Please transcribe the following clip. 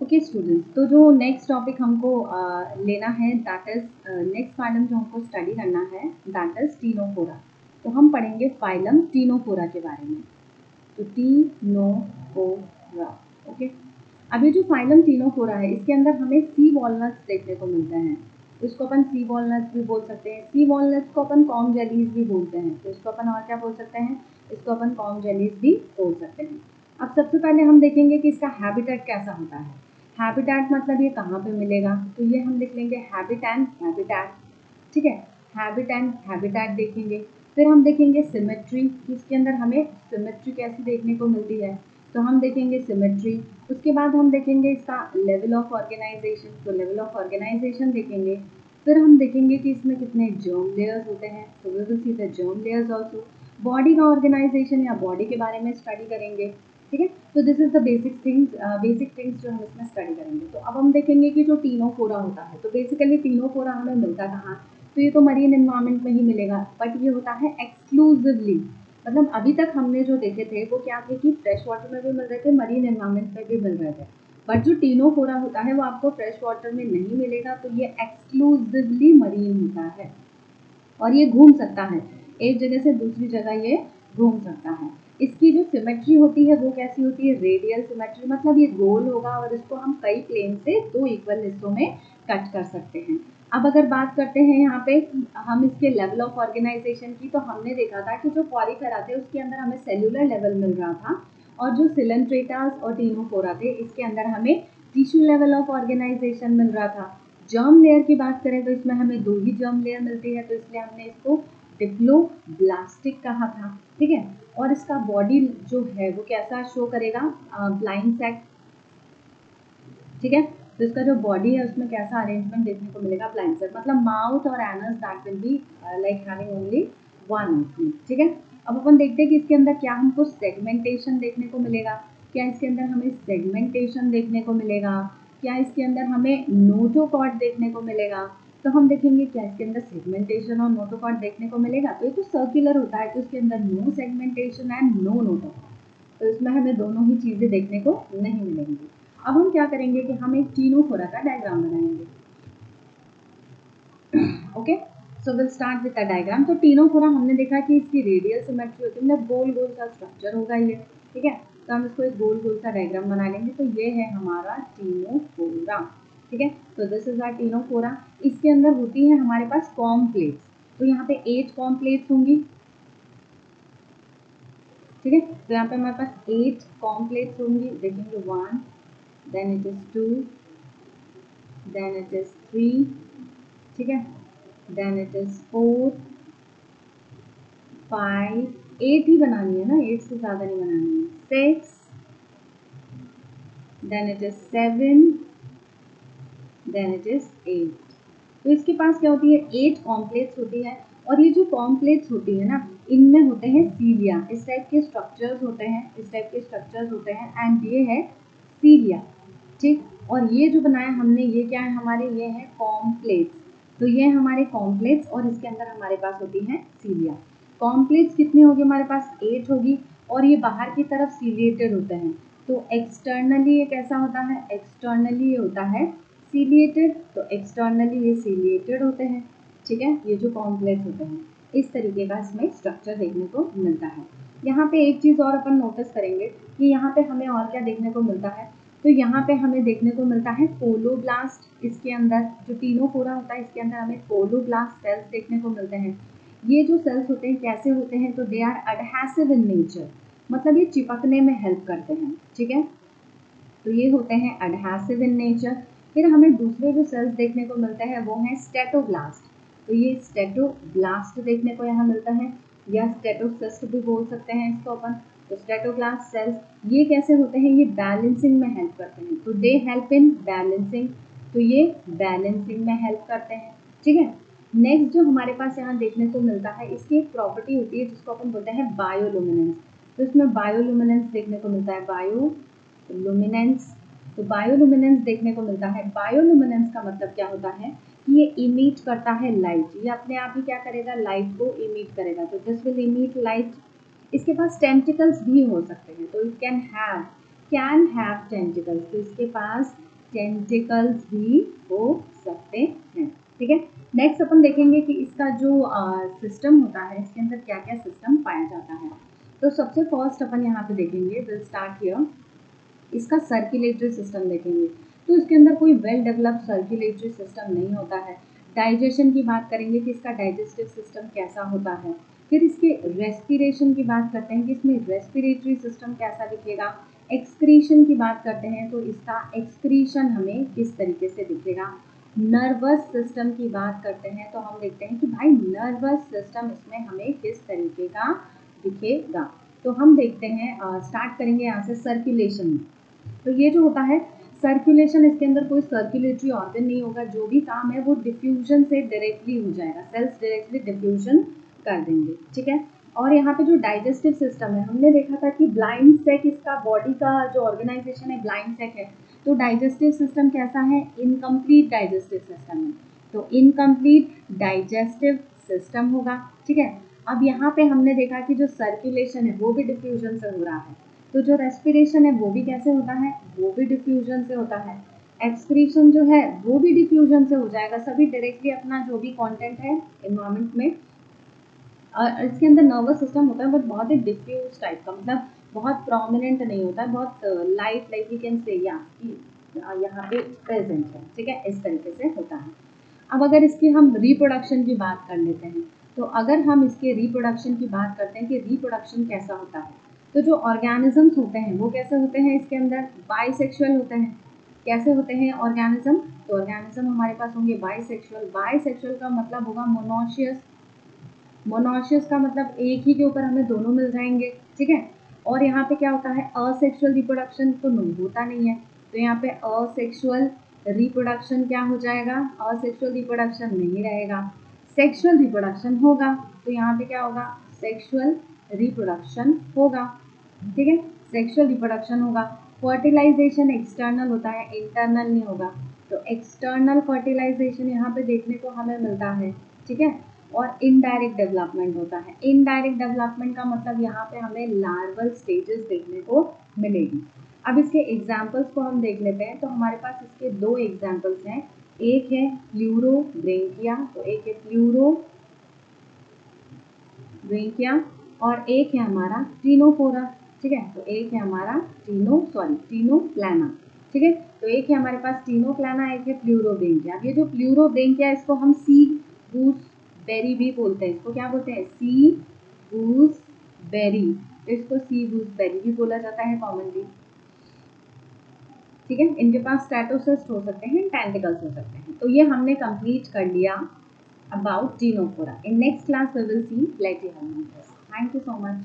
Okay students, तो जो next topic हमको लेना है दैट इज नेक्स्ट फाइलम जो हमको स्टडी करना है दैट इज टीनोफोरा। तो हम पढ़ेंगे फाइलम टीनोफोरा के बारे में। तो टीनोफोरा, ओके। अब ये जो फाइलम टीनोफोरा है इसके अंदर हमें सी वॉलनट्स देखने को मिलते हैं। तो इसको अपन सी वॉलनट्स भी बोल सकते हैं, सी वॉलनट्स को अपन कॉम जेलीज भी बोलते हैं। तो इसको अपन और क्या बोल सकते हैं, इसको अपन कॉम जेलीज भी बोल सकते हैं। अब सबसे पहले हम देखेंगे कि इसका हैबिटेट कैसा होता है। हैबिटेट मतलब ये कहाँ पे मिलेगा, तो ये हम लिख लेंगे हैबिट एंड हैबिटेट, ठीक है। हैबिट एंड हैबिटेट देखेंगे। फिर हम देखेंगे सिमेट्री, इसके अंदर हमें सिमेट्री कैसी देखने को मिलती है, तो हम देखेंगे सिमेट्री। उसके बाद हम देखेंगे इसका लेवल ऑफ ऑर्गेनाइजेशन, तो लेवल ऑफ ऑर्गेनाइजेशन देखेंगे। फिर हम देखेंगे कि इसमें कितने जर्म लेयर्स होते हैं, तो we will see the germ layers also. Body का ऑर्गेनाइजेशन या बॉडी के बारे में स्टडी करेंगे, ठीक है। तो this is the basic things जो हम इसमें स्टडी करेंगे। तो अब हम देखेंगे कि जो टीनोफोरा होता है, तो बेसिकली टीनोफोरा हमें मिलता कहाँ, तो ये तो मरीन एनवायरनमेंट में ही मिलेगा, बट ये होता है एक्सक्लूसिवली। मतलब अभी तक हमने जो देखे थे वो क्या थे कि फ्रेश वाटर में भी मिल रहे थे, मरीन एनवायरनमेंट में भी मिल रहे थे। बट जो टीनोफोरा होता है वो आपको फ्रेश वाटर में नहीं मिलेगा, तो ये एक्सक्लूसिवली मरीन होता है और ये घूम सकता है, एक जगह से दूसरी जगह ये घूम सकता है। इसकी जो सिमेट्री होती है वो कैसी होती है, रेडियल सिमेट्री, मतलब ये गोल होगा और इसको हम कई प्लेन से दो इक्वल हिस्सों में कट कर सकते हैं। अब अगर बात करते हैं यहाँ पे हम इसके लेवल ऑफ ऑर्गेनाइजेशन की, तो हमने देखा था कि जो पॉलीफेरा थे उसके अंदर हमें सेल्यूलर लेवल मिल रहा था, और जो सिलेंट्रेटास और टीनोफोरा थे इसके अंदर हमें टिश्यू लेवल ऑफ ऑर्गेनाइजेशन मिल रहा था। जर्म लेयर की बात करें तो इसमें हमें दो ही जर्म लेयर मिलती है, तो इसलिए हमने इसको डिप्लोब्लास्टिक कहा था, ठीक है। और इसका बॉडी जो है वो कैसा शो करेगा, ब्लाइंड सेक, ठीक है। तो इसका जो बॉडी है उसमें कैसा अरेंजमेंट देखने को मिलेगा, ब्लाइंड सेक, मतलब माउथ और anus that will be like having only one opening, ठीक है। अब अपन देखते हैं कि इसके अंदर क्या हमको सेगमेंटेशन देखने को मिलेगा, क्या इसके अंदर हमें सेगमेंटेशन देखने को मिलेगा, क्या इसके अंदर हमें नोटोकॉर्ड देखने को मिलेगा। तो हम देखेंगे क्या इसके अंदर सेगमेंटेशन और नोटोकॉर्ड देखने को मिलेगा, तो ये तो सर्कुलर होता है, तो इसके अंदर no segmentation and no notochord, तो इसमें हमें दोनों ही चीज़ें देखने को नहीं मिलेंगी। अब हम क्या करेंगे कि हम एक टीनोफोरा का डायग्राम बनाएंगे, okay. So will start with the diagram. तो टीनोफोरा हमने देखा कि इसकी रेडियल सिमेट्री होती है, मतलब गोल गोल सा स्ट्रक्चर होगा ये, ठीक है। तो हम इसको एक गोल गोल सा डायग्राम बना लेंगे। तो ये है हमारा टीनोफोरा, ठीक है। तो दिस इज आवर टीनोफोरा। इसके अंदर होती है हमारे पास कॉम प्लेट्स, तो यहाँ पे 8 कॉम प्लेट्स होंगी, ठीक है। तो यहाँ पे हमारे पास 8 कॉम प्लेट्स होंगी, देखेंगे 1, then it is 2, then it is 3, ठीक है, देन इट इज 4, 5, 8 ही बनानी है ना, 8 से ज़्यादा नहीं बनानी है, 6, then it is 7, then it is 8। तो इसके पास क्या होती है, 8 कॉम्प्लेक्स होती है, और ये जो कॉम्प्लेक्स होती है ना इनमें होते हैं सीलिया, इस टाइप के स्ट्रक्चर्स होते हैं, इस टाइप के स्ट्रक्चर्स होते हैं, एंड ये है सीलिया, ठीक। और ये जो बनाया हमने ये क्या है हमारे, ये है कॉम्प्लेक्स। तो ये हमारे कॉम्प्लेक्स और इसके अंदर हमारे पास होती है सीलिया। कॉम्प्लेक्स कितनी होगी हमारे पास, 8 होगी, और ये बाहर की तरफ सीलिएटेड होते हैं। तो एक्सटर्नली ये कैसा होता है, एक्सटर्नली ये होता है सीलिएटेड, तो एक्सटर्नली ये सीलिएटेड होते हैं, ठीक है। ये जो कॉम्प्लेक्स होते हैं इस तरीके का इसमें स्ट्रक्चर देखने को मिलता है। यहाँ पे एक चीज़ और अपन नोटिस करेंगे कि यहाँ पे हमें और क्या देखने को मिलता है, तो यहाँ पे हमें देखने को मिलता है कोलोब्लास्ट। इसके अंदर जो टीनोफोरा होता है इसके अंदर हमें कोलोब्लास्ट सेल्स देखने को मिलते हैं। ये जो सेल्स होते हैं कैसे होते हैं, तो they are adhesive in nature, मतलब ये चिपकने में हेल्प करते हैं, ठीक है। तो ये होते हैं एडहेसिव इन नेचर। फिर हमें दूसरे जो सेल्स देखने को मिलते हैं वो हैं स्टेटोब्लास्ट। तो ये स्टेटोब्लास्ट देखने को यहाँ मिलता है, या स्टेटोसिस्ट भी बोल सकते हैं इसको अपन। तो स्टेटोब्लास्ट सेल्स ये कैसे होते हैं, ये बैलेंसिंग में हेल्प करते हैं, तो दे हेल्प इन बैलेंसिंग, तो ये बैलेंसिंग में हेल्प करते हैं, ठीक है। नेक्स्ट जो हमारे पास यहाँ देखने को मिलता है, इसकी एक प्रॉपर्टी होती है जिसको अपन बोलते हैं बायोलुमिनेंस। तो इसमें बायोलुमिनेंस देखने को मिलता है, बायोलुमिनेंस। तो बायोलुमिनेंस देखने को मिलता है। बायोलुमिनेंस का मतलब क्या होता है कि ये इमिट करता है लाइट, ये अपने आप ही क्या करेगा, लाइट को इमिट करेगा, तो दिस विल इमिट लाइट। इसके पास टेंटिकल्स भी हो सकते हैं, तो it can have can have tentacles, तो इसके पास टेंटिकल्स भी हो सकते हैं। ठीक है, नेक्स्ट अपन देखेंगे कि इसका जो सिस्टम होता है, इसके अंदर क्या क्या सिस्टम पाया जाता है। तो सबसे फर्स्ट अपन यहाँ पे देखेंगे, विल स्टार्ट हियर, इसका सर्कुलेटरी सिस्टम देखेंगे। तो इसके अंदर कोई वेल डेवलप्ड सर्कुलेटरी सिस्टम नहीं होता है। डाइजेशन की बात करेंगे कि इसका डाइजेस्टिव सिस्टम कैसा होता है। फिर इसके रेस्पिरेशन की बात करते हैं कि इसमें रेस्पिरेटरी सिस्टम कैसा दिखेगा। एक्सक्रीशन की बात करते हैं तो इसका एक्सक्रीशन हमें किस तरीके से दिखेगा। नर्वस सिस्टम की बात करते हैं तो हम देखते हैं कि भाई नर्वस सिस्टम इसमें हमें किस तरीके का दिखेगा। तो हम देखते हैं, स्टार्ट करेंगे यहाँ से सर्कुलेशन में। तो ये जो होता है सर्कुलेशन, इसके अंदर कोई सर्कुलेटरी ऑर्गन नहीं होगा, जो भी काम है वो डिफ्यूजन से डायरेक्टली हो जाएगा, सेल्स डायरेक्टली डिफ्यूजन कर देंगे। ठीक है, और यहाँ पे जो डाइजेस्टिव सिस्टम है, हमने देखा था कि ब्लाइंड सेक इसका बॉडी का जो ऑर्गेनाइजेशन है ब्लाइंड सेक है। तो डाइजेस्टिव सिस्टम कैसा है, इनकम्प्लीट डाइजेस्टिव सिस्टम है, तो इनकम्प्लीट डाइजेस्टिव सिस्टम होगा। ठीक है, अब यहाँ पे हमने देखा कि जो सर्कुलेशन है वो भी डिफ्यूजन से हो रहा है, तो जो रेस्पिरेशन है वो भी कैसे होता है, वो भी डिफ्यूजन से होता है। एक्सक्रीशन जो है वो भी डिफ्यूजन से हो जाएगा, सभी डायरेक्टली अपना जो भी कंटेंट है एनवायरनमेंट में। इसके अंदर नर्वस सिस्टम होता है बट बहुत ही डिफ्यूज टाइप का, मतलब बहुत प्रोमिनेंट नहीं होता है, बहुत light, like you can say या कि यहाँ पे प्रेजेंट है। ठीक है, इस तरीके से होता है। अब अगर इसकी हम रिप्रोडक्शन की बात कर लेते हैं, तो अगर हम इसके रिप्रोडक्शन की बात करते हैं कि रिप्रोडक्शन कैसा होता है, तो जो ऑर्गेनिजम्स होते हैं वो कैसे होते हैं, इसके अंदर बाइसेक्सुअल होते हैं। कैसे होते हैं ऑर्गेनिज्म, तो ऑर्गेनिज्म हमारे पास होंगे बाइसेक्सुअल। बाइसेक्सुअल का मतलब होगा मोनोशियस। मोनोशियस का मतलब एक ही के ऊपर हमें दोनों मिल जाएंगे। ठीक है, और यहाँ पे क्या होता है, असेक्सुअल रिप्रोडक्शन तो नहीं होता नहीं है, तो यहाँ पे असेक्सुअल रिप्रोडक्शन क्या हो जाएगा, असेक्सुअल रिप्रोडक्शन नहीं रहेगा, सेक्सुअल रिप्रोडक्शन होगा। तो यहाँ पे क्या होगा, सेक्सुअल रिप्रोडक्शन होगा। ठीक है, सेक्सुअल रिप्रोडक्शन होगा। फर्टिलाइजेशन एक्सटर्नल होता है, इंटरनल नहीं होगा, तो एक्सटर्नल फर्टिलाइजेशन यहाँ पे देखने को हमें मिलता है। ठीक है, और इनडायरेक्ट डेवलपमेंट होता है। इनडायरेक्ट डेवलपमेंट का मतलब यहाँ पे हमें लार्वल स्टेजेस देखने को मिलेगी। अब इसके एग्जाम्पल्स को हम देख लेते हैं, तो हमारे पास इसके दो एग्जाम्पल्स हैं, एक है प्लूरोब्रेंकिया, तो एक है प्लूरोब्रेंकिया और एक है हमारा टीनोफोरा। ठीक है, तो एक है हमारा टीनोप्लाना। ठीक है, तो एक है हमारे पास टीनोप्लाना, एक है प्लूरोब्रेंकिया। ये जो प्लूरोब्रेंकिया, इसको हम सी गूस बेरी भी बोलते हैं, इसको क्या बोलते हैं, सी गूस बेरी, इसको सी गूस बेरी भी बोला जाता है कॉमनली। ठीक है, इनके पास स्टेटोसिस्ट हो सकते हैं, टेंटिकल्स हो सकते हैं। तो ये हमने कंप्लीट कर लिया about ctenophora. In next class we will see platyhelminthes. Thank you so much.